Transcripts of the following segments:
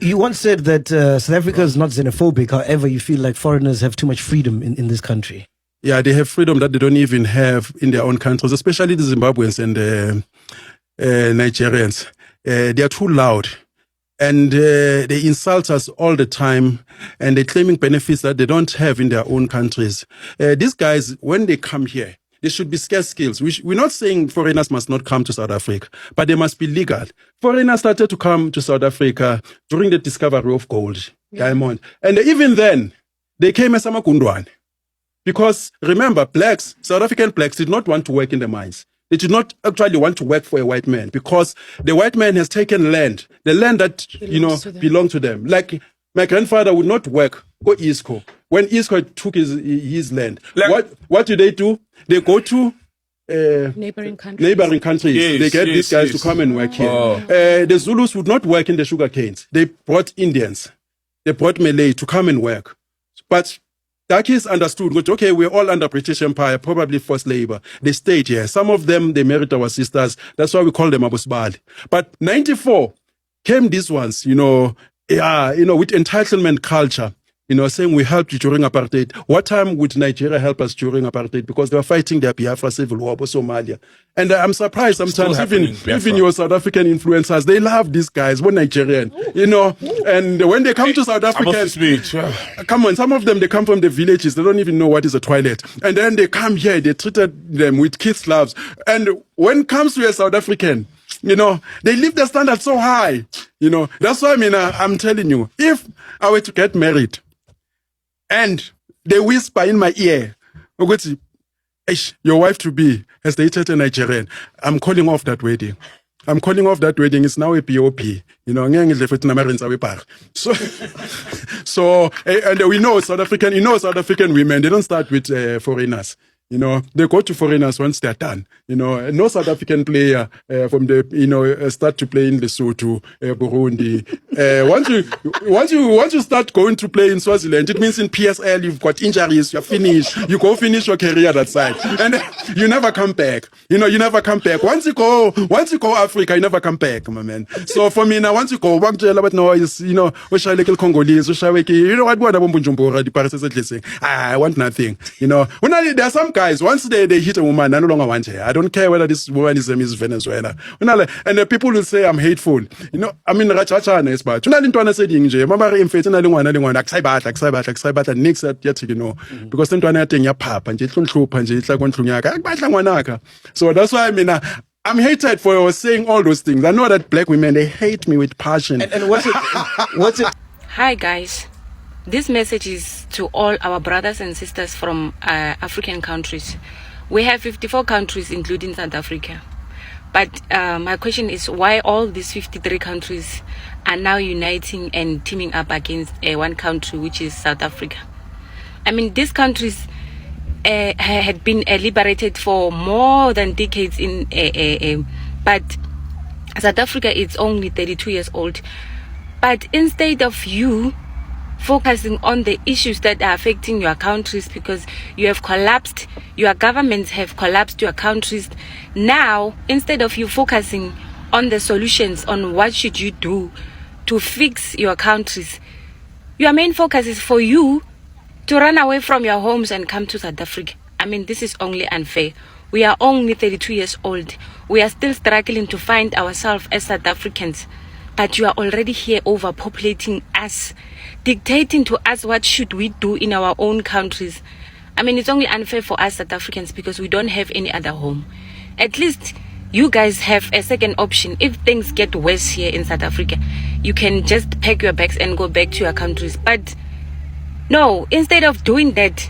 You once said that South Africa is not xenophobic. However, you feel like foreigners have too much freedom in this country. Yeah, they have freedom that they don't even have in their own countries, especially the Zimbabweans and Nigerians. They are too loud. And they insult us all the time, and they're claiming benefits that they don't have in their own countries. These guys, when they come here, they should be scarce skills. We're not saying foreigners must not come to South Africa, but they must be legal. Foreigners started to come to South Africa during the discovery of gold, diamond. And even then, they came as Amakundwan. Because remember, South African blacks did not want to work in the mines. They did not actually want to work for a white man because the white man has taken land, the land that, belonged to them. Like my grandfather would not work for ISCO. When ISCO took his land, what do? They go to neighboring countries. Yes, they get these guys to come and work here. The Zulus would not work in the sugar canes. They brought Indians. They brought Malay to come and work. But Darkies understood, but okay, we're all under British Empire, probably forced labor. They stayed here. Some of them, they married our sisters. That's why we call them Abusbali. But 94 came these ones, with entitlement culture, saying we helped you during apartheid. What time would Nigeria help us during apartheid? Because they were fighting their Biafra civil war for Somalia. And I'm surprised sometimes, even your South African influencers, they love these guys, we're Nigerian, and when they come to South Africa, come on, some of them, they come from the villages, they don't even know what is a toilet. And then they come here, they treated them with kids' gloves. And when it comes to a South African, they leave the standard so high. That's why I'm telling you, if I were to get married and they whisper in my ear, your wife to be has dated a Nigerian, I'm calling off that wedding. It's now a POP. So and we know South African women, they don't start with foreigners. They go to foreigners once they're done. No South African player from the start to play in Lesotho, Burundi. Once you start going to play in Swaziland, it means in PSL you've got injuries, you're finished. You go finish your career that side, and you never come back. You never come back. Once you go Africa, you never come back, my man. So for me now, once you go back to Usha Congolese, what the Paris is I want nothing. There are some guys, once they hit a woman, I no longer want her. I don't care whether this woman is Venezuela. And the people will say I'm hateful. Rachacha is bad. Because so that's why I'm hated for saying all those things. I know that black women, they hate me with passion. And what's it? Hi guys. This message is to all our brothers and sisters from African countries. We have 54 countries, including South Africa. But my question is why all these 53 countries are now uniting and teaming up against one country, which is South Africa. These countries had been liberated for more than decades, but South Africa is only 32 years old. But instead of you focusing on the issues that are affecting your countries, because you have collapsed, your governments have collapsed your countries. Now, instead of you focusing on the solutions, on what should you do to fix your countries, your main focus is for you to run away from your homes and come to South Africa. This is only unfair. We are only 32 years old. We are still struggling to find ourselves as South Africans. But you are already here overpopulating us, dictating to us what should we do in our own countries. It's only unfair for us South Africans because we don't have any other home. At least you guys have a second option. If things get worse here in South Africa, you can just pack your bags and go back to your countries. But no, instead of doing that,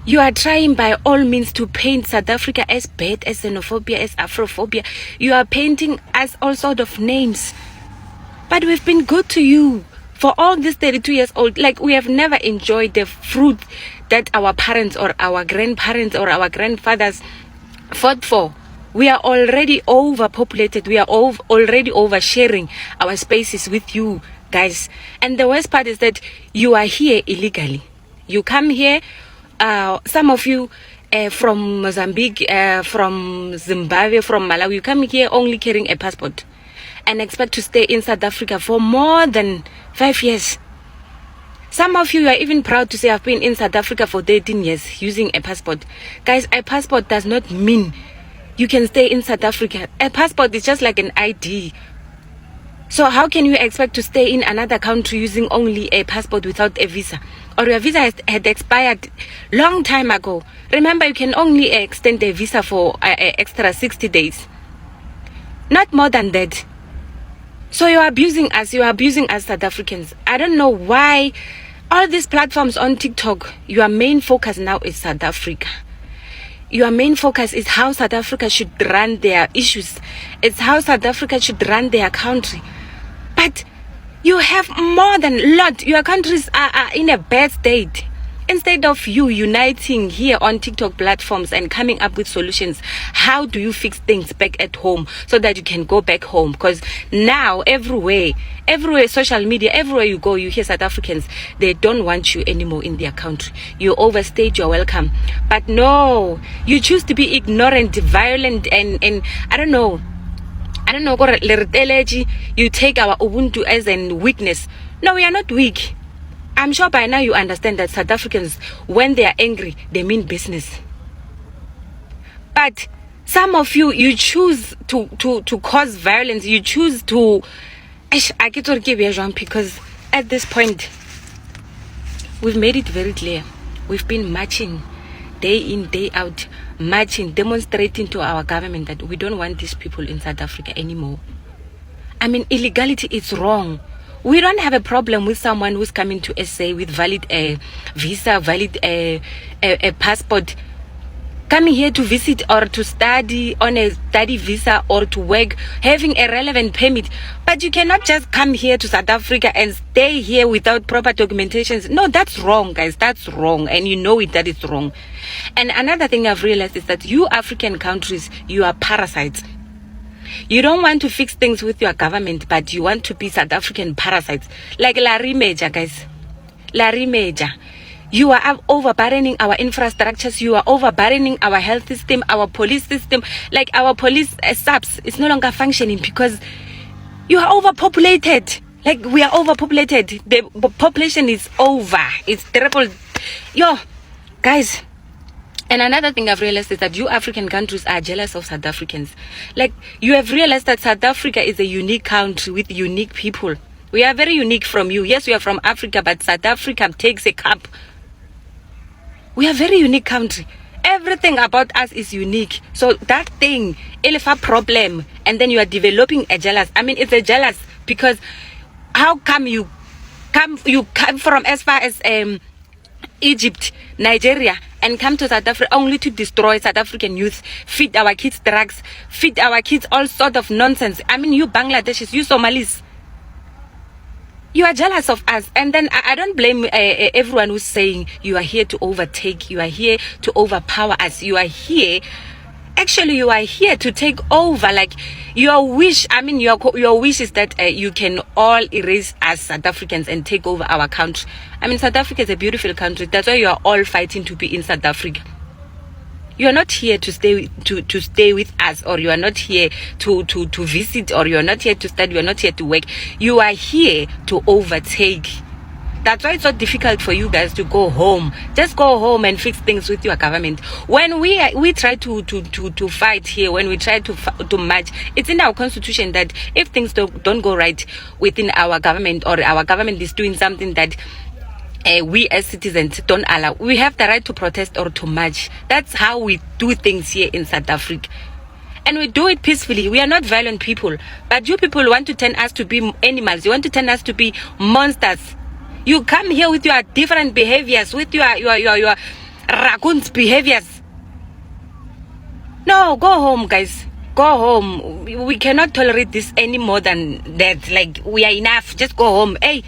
you are trying by all means to paint South Africa as bad, as xenophobia, as Afrophobia. You are painting us all sort of names. But we've been good to you for all these 32 years old. Like, we have never enjoyed the fruit that our parents or our grandparents or our grandfathers fought for. We are already overpopulated. We are already oversharing our spaces with you guys. And the worst part is that you are here illegally. You come here, some of you from Mozambique, from Zimbabwe, from Malawi, you come here only carrying a passport and expect to stay in South Africa for more than 5 years. Some of you are even proud to say I've been in South Africa for 13 years using a passport. Guys, a passport does not mean you can stay in South Africa. A passport is just like an ID. So how can you expect to stay in another country using only a passport without a visa? Or your visa had expired long time ago. Remember, you can only extend a visa for extra 60 days. Not more than that. So you are abusing us South Africans. I don't know why all these platforms on TikTok, your main focus now is South Africa. Your main focus is how South Africa should run their issues. It's how South Africa should run their country. But you have more than a lot. Your countries are in a bad state. Instead of you uniting here on TikTok platforms and coming up with solutions, how do you fix things back at home so that you can go back home? Because now everywhere, social media, everywhere you go, you hear South Africans, they don't want you anymore in their country. You overstayed your welcome. But no, you choose to be ignorant, violent, and I don't know, you take our Ubuntu as a weakness. No, we are not weak. I'm sure by now you understand that South Africans, when they are angry, they mean business. But some of you, you choose to cause violence. You choose to... Because at this point, we've made it very clear. We've been marching day in, day out, marching, demonstrating to our government that we don't want these people in South Africa anymore. I mean, illegality is wrong. We don't have a problem with someone who's coming to SA with valid visa, valid passport, coming here to visit or to study on a study visa or to work, having a relevant permit. But you cannot just come here to South Africa and stay here without proper documentations. No, that's wrong, guys. That's wrong. And you know it, that is wrong. And another thing I've realized is that you African countries, you are parasites. You don't want to fix things with your government, but you want to be South African parasites. Like Larry Major, guys. Larry Major. You are overburdening our infrastructures. You are overburdening our health system, our police system. Like our police subs is no longer functioning because you are overpopulated. Like we are overpopulated. The population is over. It's terrible. Yo, guys. And another thing I've realized is that you African countries are jealous of South Africans. Like, you have realized that South Africa is a unique country with unique people. We are very unique from you. Yes, we are from Africa, but South Africa takes a cup. We are a very unique country. Everything about us is unique. So that thing, a problem, and then you are developing a jealous. I mean, it's a jealous because how come you come from as far as Egypt, Nigeria, and come to South Africa only to destroy South African youth, feed our kids drugs, feed our kids all sort of nonsense. I mean, you Bangladeshis, you Somalis, you are jealous of us. And then I don't blame everyone who's saying you are here to overtake, you are here to overpower us, you are here. Actually, you are here to take over. Like your wish, I mean, your wish is that you can all erase us South Africans and take over our country. I mean, South Africa is a beautiful country. That's why you are all fighting to be in South Africa. You are not here to stay with us, or you are not here to visit, or you are not here to study. You are not here to work. You are here to overtake. That's why it's so difficult for you guys to go home. Just go home and fix things with your government. When we try to fight here, when we try to march, it's in our constitution that if things don't go right within our government, or our government is doing something that we as citizens don't allow, we have the right to protest or to march. That's how we do things here in South Africa. And we do it peacefully. We are not violent people. But you people want to turn us to be animals. You want to turn us to be monsters. You come here with your different behaviors, with your raccoons behaviors. No, go home, guys. Go home. We cannot tolerate this any more than that. Like, we are enough. Just go home. Hey.